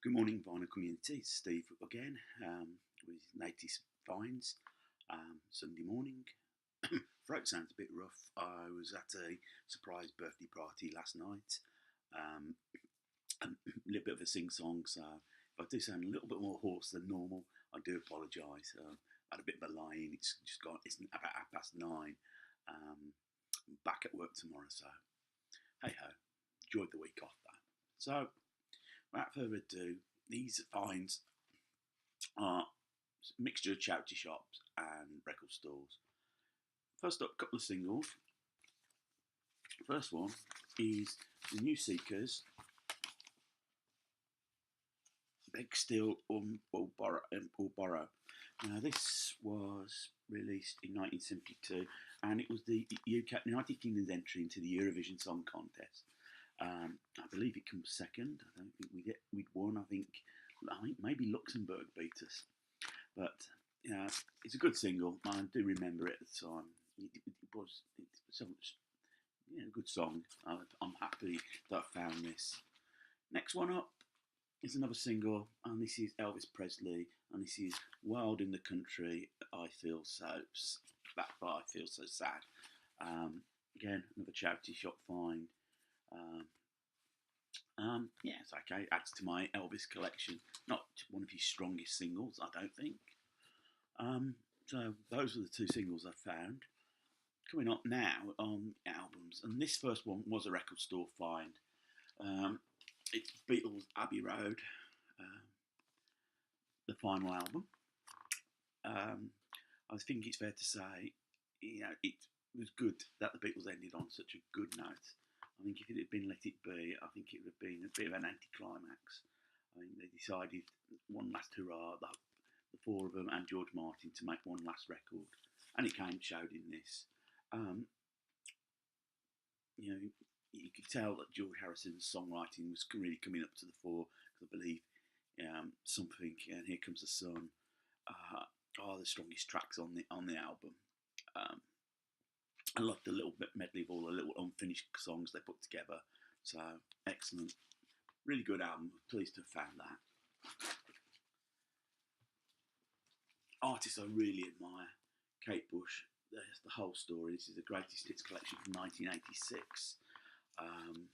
Good morning, Vinyl community. It's Steve again with latest finds. Sunday morning. Throat sounds a bit rough. I was at a surprise birthday party last night. Um, a little bit of a sing song, so if I do sound a little bit more hoarse than normal, I do apologise. I had a bit of a lie-in. It's just gone. It's about 9:30. I'm back at work tomorrow, so hey ho. Enjoyed the week off though. So without further ado, these finds are a mixture of charity shops and record stores. First up, a couple of singles. First one is the New Seekers, Beg Still or Borrow. Now, this was released in 1972 and it was the UK, United Kingdom's entry into the Eurovision Song Contest. I believe it comes second. I don't think we'd won. I think maybe Luxembourg beat us, but yeah, it's a good single. I do remember it at the time. It was so much, yeah, a good song. I'm happy that I found this. Next one up is another single, and this is Elvis Presley, and this is "Wild in the Country." I feel so sad. Again, another charity shop find. Um, yeah, it's okay. Adds to my Elvis collection. Not one of his strongest singles, I don't think. So those are the two singles I found. Coming up now on albums, and this first one was a record store find. Um, it's Beatles' Abbey Road, um, the final album. Um, I think it's fair to say, it was good that the Beatles ended on such a good note. I think if it had been Let It Be, I think it would have been a bit of an anticlimax. I think they decided one last hurrah, the four of them and George Martin, to make one last record, and it showed in this. Um, you know, you could tell that George Harrison's songwriting was really coming up to the fore, because I believe something and Here Comes the Sun are the strongest tracks on the album. Um, I loved the little bit medley of all the little unfinished songs they put together. So excellent, really good album. Pleased to have found that. Artists I really admire: Kate Bush. The whole story. This is the greatest hits collection from 1986. Um,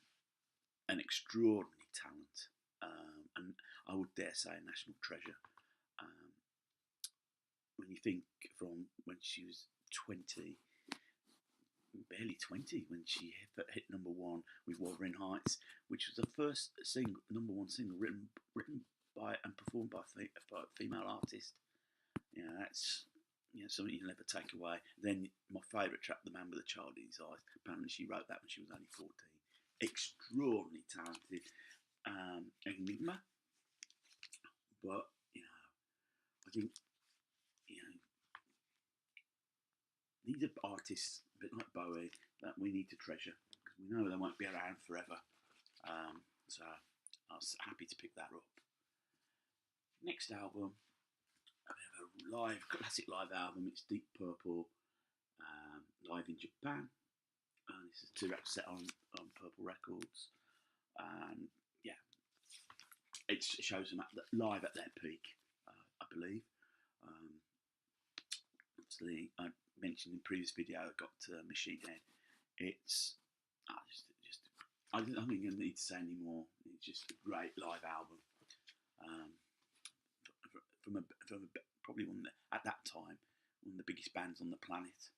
an extraordinary talent, and I would dare say a national treasure. Um, when you think from when she was 20, barely 20, when she hit number one with Wuthering Heights, which was the first number one single written by and performed by a female artist. That's something you'll never take away. Then my favourite track, The Man with the Child in His Eyes. Apparently she wrote that when she was only 14. Extraordinarily talented enigma, but I think these are artists a bit like Bowie that we need to treasure, because we know they won't be around forever. So I was happy to pick that up. Next album, a bit of a classic live album. It's Deep Purple, live in Japan. And this is two records set on Purple Records, and yeah, it shows them live at their peak, I believe. Obviously, I mentioned in the previous video I got Machine Head. It's I don't think I need to say any more. It's just a great live album. From probably at that time, one of the biggest bands on the planet.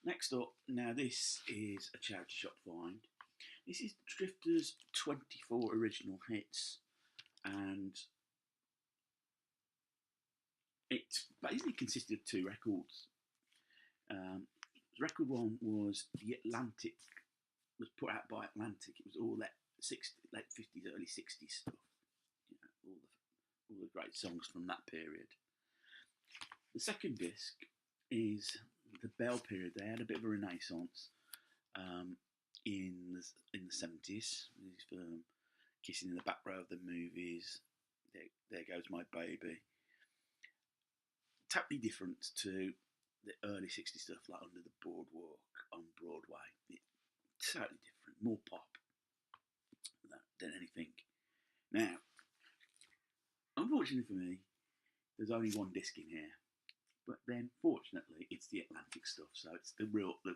Next up, now this is a charity shop find. This is Drifter's 24 original hits, and it basically consisted of two records. Record one was The Atlantic, was put out by Atlantic. It was all that late 50s, early 60s stuff. All the great songs from that period. The second disc is the Bell period. They had a bit of a renaissance in the 70s. Kissing in the Back Row of the Movies. There Goes My Baby. Totally different to the early 60s stuff, like Under the Boardwalk on Broadway. Totally different, more pop than anything. Now, Unfortunately for me, there's only one disc in here. But then, fortunately, it's the Atlantic stuff, so it's the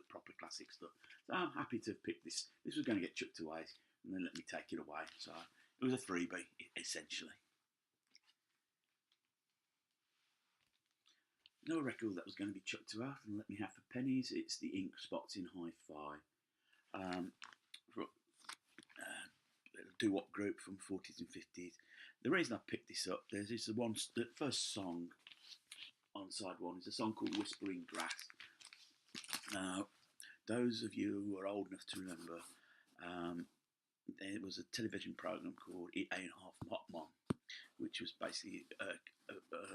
proper classic stuff. So I'm happy to have picked this. This was going to get chucked away, and then let me take it away. So it was a freebie, essentially. Another record that was going to be chucked to earth and let me have for pennies. It's the Ink Spots in Hi-Fi. Doo-wop group from 40s and 50s. The reason I picked this up, the first song on side one is a song called Whispering Grass. Now, those of you who are old enough to remember, there was a television program called It Ain't Half Hot Mom, which was basically an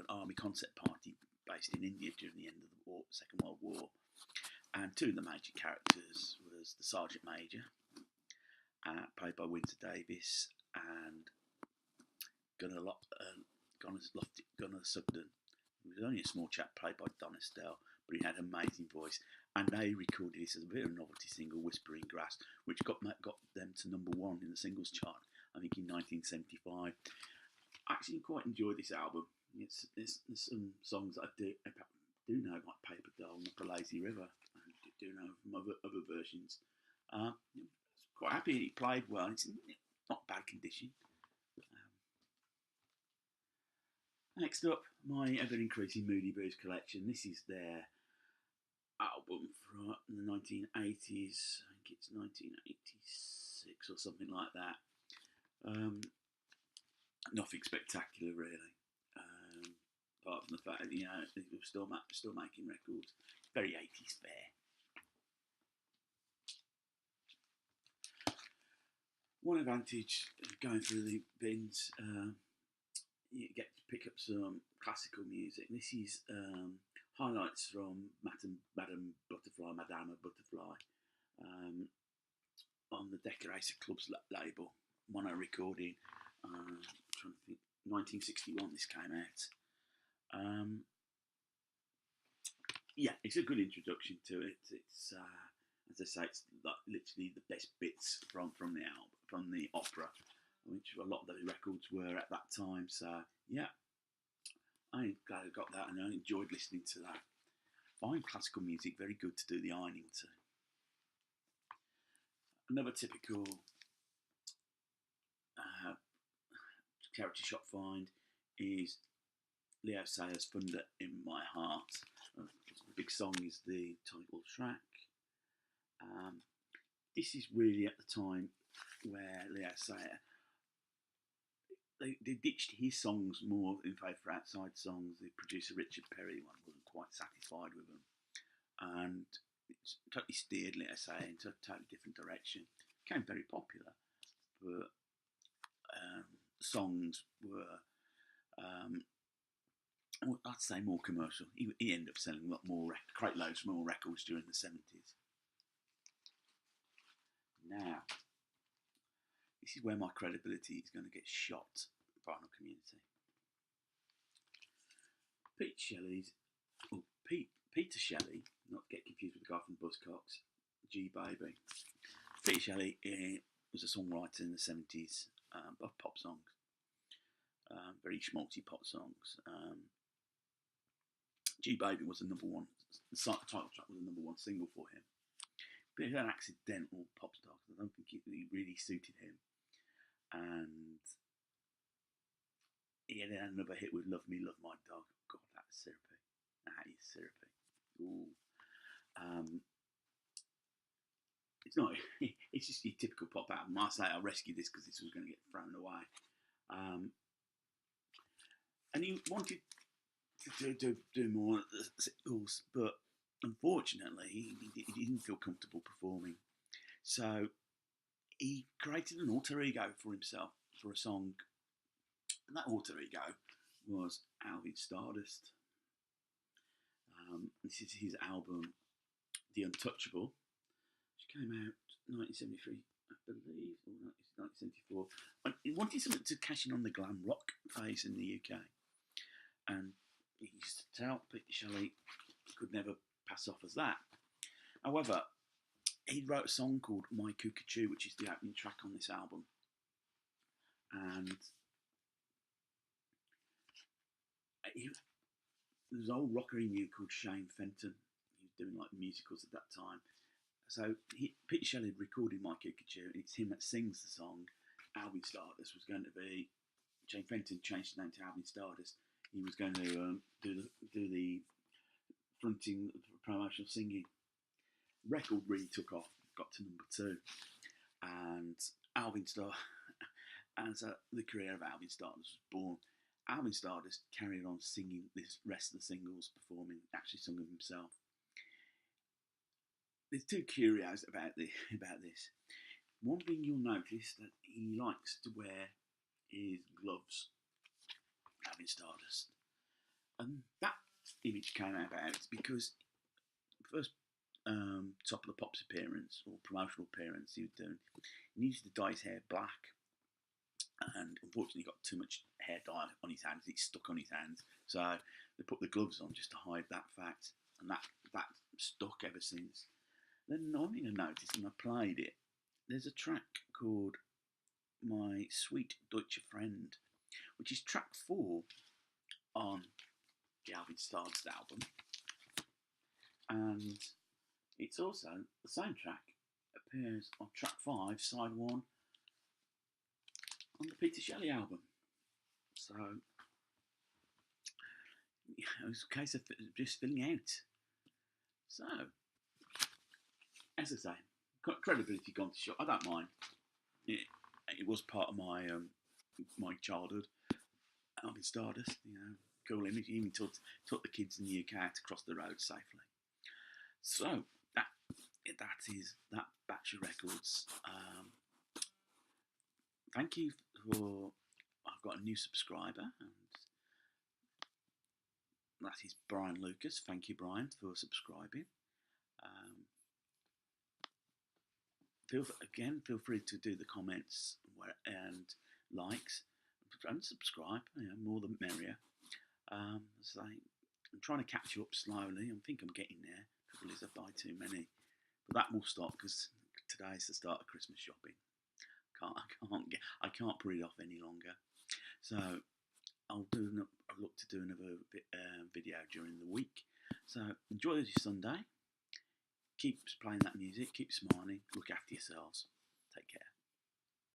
army concert party based in India during the end of the Second World War. And two of the major characters was the Sergeant Major, played by Winter Davis, and Gunnar Sugden. He was only a small chap played by Don Estelle, but he had an amazing voice. And they recorded this as a bit of a novelty single, Whispering Grass, which got them to number one in the singles chart, I think in 1975. I actually quite enjoyed this album. There's some songs that I do know, like Paper Doll and Up a Lazy River. I do know from other versions. Quite happy he played well. It's not bad condition. Next up, my ever-increasing Moody Bruce collection. This is their album from the 1980s. I think it's 1986 or something like that. Nothing spectacular, really. Apart from the fact that, they were still making records. Very 80s fare. One advantage of going through the bins, you get to pick up some classical music. This is highlights from Madame Butterfly, on the Decorator Club's label, mono recording. I'm trying to think, 1961 this came out. Yeah, it's a good introduction to it. It's as I say, it's like literally the best bits from the album, from the opera, which a lot of the records were at that time. So yeah, I'm glad I got that, and I enjoyed listening to that. Fine classical music, very good to do the ironing to. Another typical character shop find is Leo Sayer's Thunder in My Heart. The big song is the title track. This is really at the time where Leo Sayer, they ditched his songs more in favour for outside songs. The producer Richard Perry one wasn't quite satisfied with them, and it's totally steered Leo Sayer into a totally different direction. Became very popular, but the songs were, I'd say, more commercial. He ended up selling a lot more, crate loads more records during the 70s. Now, this is where my credibility is going to get shot by the community. Peter Shelley, not to get confused with the guy from Buzzcocks, G Baby. Peter Shelley was a songwriter in the 70s of pop songs, very schmaltzy pop songs. G Baby was the number one, the title track was the number one single for him. But it was an accidental pop star, because I don't think it really suited him. And he had another hit with Love Me, Love My Dog. God, that's syrupy. That is syrupy. Ooh. It's not, it's just your typical pop album. I say I rescued this because this was going to get thrown away. And he wanted to do more singles, but unfortunately, he didn't feel comfortable performing. So he created an alter ego for himself for a song. And that alter ego was Alvin Stardust. This is his album, The Untouchable, which came out 1973, I believe, or 1974. And he wanted something to cash in on the glam rock phase in the UK. And he used to tell Peter Shelley could never pass off as that. However, he wrote a song called My Cuckoo, which is the opening track on this album. And was an old rocker he knew called Shane Fenton. He was doing like musicals at that time. So Peter Shelley had recorded My Caricature, and it's him that sings the song. Alvin Stardust was going to be, Shane Fenton changed his name to Alvin Stardust. He was going to do the fronting, promotional singing. Record really took off, got to #2, and Alvin Star, as the career of Alvin Stardust was born. Alvin Stardust carried on singing this rest of the singles, performing, actually sung them himself. There's two curios about this. One thing you'll notice that he likes to wear his gloves, Alvin Stardust, and that image came about because first Top of the Pops appearance or promotional appearance he was doing, he used to dye his hair black, and unfortunately got too much hair dye on his hands. It stuck on his hands, so they put the gloves on just to hide that fact, and that stuck ever since. Then another thing I noticed, and I played it, there's a track called My Sweet Deutsche Friend, which is track 4 on the Alvin Stardust album, and it's also the same track appears on track 5, side 1 on the Peter Shelley album. So it was a case of just filling out. So, as I say, credibility gone to shot. I don't mind. It was part of my my childhood. Alvin Stardust, cool image. He even taught the kids in the UK how to cross the road safely. So that is that batch of records. Thank you for. I've got a new subscriber, and that is Brian Lucas. Thank you, Brian, for subscribing. Feel free to do the comments and likes and subscribe. More the merrier. So I'm trying to catch you up slowly. I think I'm getting there. Trouble is I buy too many, but that will stop because today's the start of Christmas shopping. I can't put it off any longer. So I'll look to do another video during the week. So enjoy your Sunday. Keep playing that music. Keep smiling. Look after yourselves. Take care.